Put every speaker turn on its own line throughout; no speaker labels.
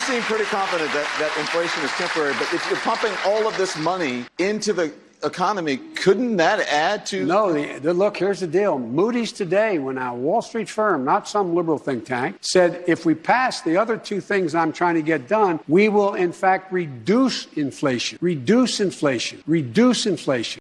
seem pretty confident that inflation is temporary, but if you're pumping all of this money into the economy, couldn't that add to...
No, look, here's the deal. Moody's today, when a Wall Street firm, not some liberal think tank, said if we pass the other two things I'm trying to get done, we will in fact reduce inflation,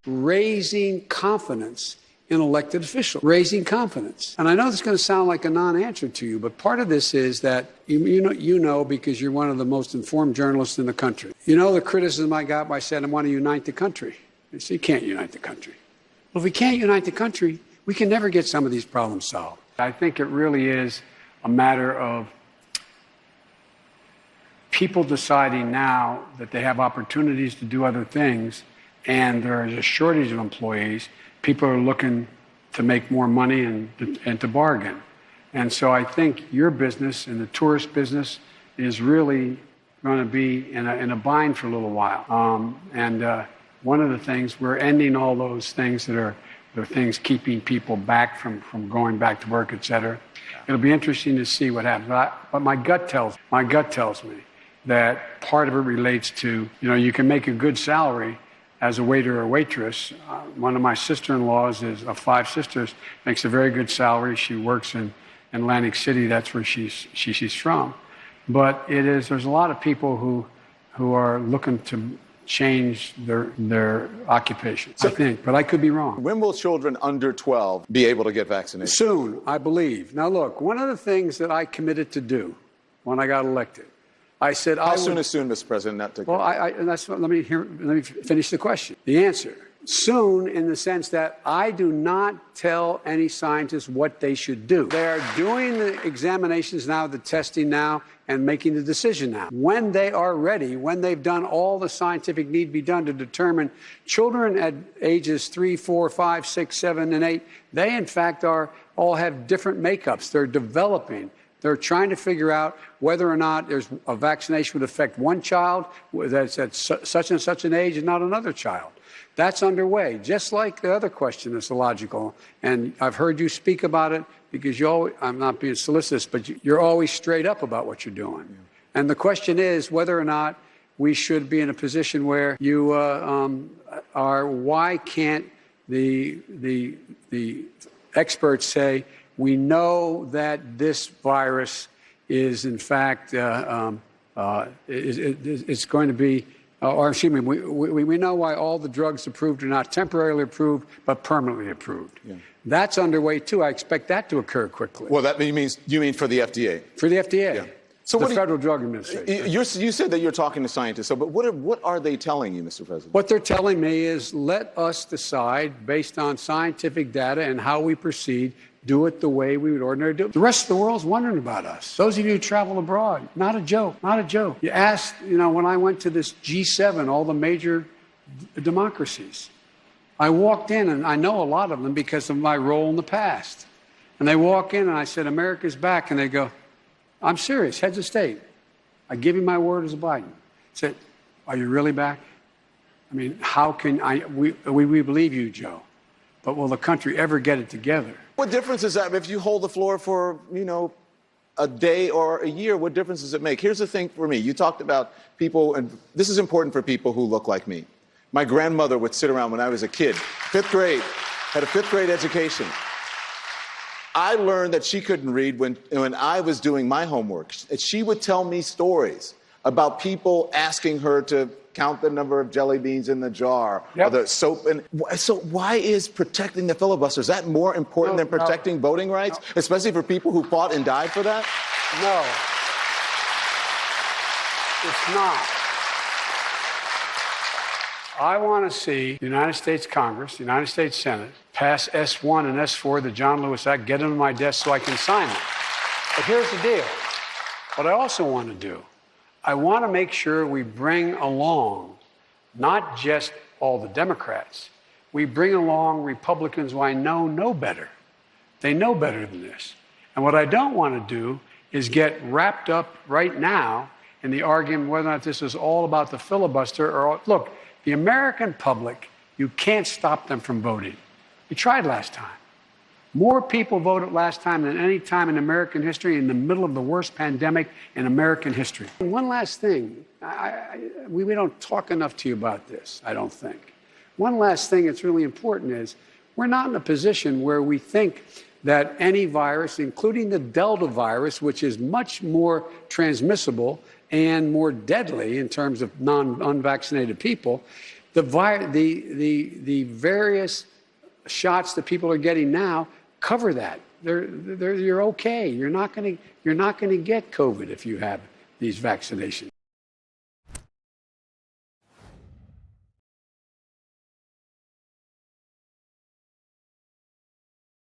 raising confidence in elected officials, raising confidence. And I know this is going to sound like a non-answer to you, but part of this is that you know because you're one of the most informed journalists in the country. You know the criticism I got by saying I want to unite the country. So you can't unite the country. Well, if we can't unite the country, we can never get some of these problems solved. I think it really is a matter of people deciding now that they have opportunities to do other things, and there is a shortage of employees. People are looking to make more money and to bargain. And so I think your business and the tourist business is really going to be in a bind for a little while. One of the things, we're ending all those things that are the things keeping people back from going back to work, et cetera. It'll be interesting to see what happens. But my gut tells me that part of it relates to, you can make a good salary as a waiter or waitress. One of my sister-in-laws of 5 sisters, makes a very good salary. She works in Atlantic City. That's where she's from. But there's a lot of people who are looking to change their occupation, I think, but I could be wrong.
When will children under 12 be able to get vaccinated?
Soon, I believe. Now, look, one of the things that I committed to do when I got elected, I said
How soon is soon, Mr. President?
Well, let me finish the question. The answer. Soon, in the sense that I do not tell any scientists what they should do. They are doing the examinations now, the testing now, and making the decision now. When they are ready, when they've done all the scientific need be done to determine children at ages 3, 4, 5, 6, 7, and 8, they in fact all have different makeups. They're developing. They're trying to figure out whether or not there's a vaccination would affect one child that's at such and such an age and not another child. That's underway, just like the other question that's illogical. And I've heard you speak about it because I'm not being solicitous, but you're always straight up about what you're doing. Yeah. And the question is whether or not we should be in a position where you why can't the experts say, we know that this virus is in fact, it's going to be, or excuse me, we know why all the drugs approved are not temporarily approved, but permanently approved. Yeah. That's underway, too. I expect that to occur quickly.
Well, you mean for the FDA?
For the FDA. Yeah.
So
the Federal Drug Administration.
You said that you're talking to scientists, but what are they telling you, Mr. President?
What they're telling me is let us decide based on scientific data and how we proceed, do it the way we would ordinarily do it. The rest of the world's wondering about us. Those of you who travel abroad, not a joke, not a joke. You asked, when I went to this G7, all the major democracies, I walked in, and I know a lot of them because of my role in the past. And they walk in, and I said, America's back. And they go, I'm serious, heads of state. I give you my word as a Biden. I said, are you really back? I mean, how can we believe you, Joe. But will the country ever get it together?
What difference is that if you hold the floor for, a day or a year? What difference does it make? Here's the thing for me. You talked about people, and this is important for people who look like me. My grandmother would sit around when I was a kid, 5th grade, had a 5th grade education. I learned that she couldn't read when I was doing my homework. She would tell me stories about people asking her to count the number of jelly beans in the jar, or the soap. And so why is protecting the filibuster, is that more important than protecting voting rights, especially for people who fought and died for that?
No, it's not. I want to see the United States Congress, the United States Senate, pass S1 and S4, the John Lewis Act, get them to my desk so I can sign them. But here's the deal. What I also want to do, I want to make sure we bring along not just all the Democrats, we bring along Republicans who I know better. They know better than this. And what I don't want to do is get wrapped up right now in the argument whether or not this is all about the filibuster or, look, the American public, you can't stop them from voting. You tried last time. More people voted last time than any time in American history in the middle of the worst pandemic in American history. And one last thing. We don't talk enough to you about this, I don't think. One last thing that's really important is we're not in a position where we think that any virus, including the Delta virus, which is much more transmissible and more deadly in terms of unvaccinated people, the various shots that people are getting now cover that. You're okay. You're not going to get COVID if you have these vaccinations.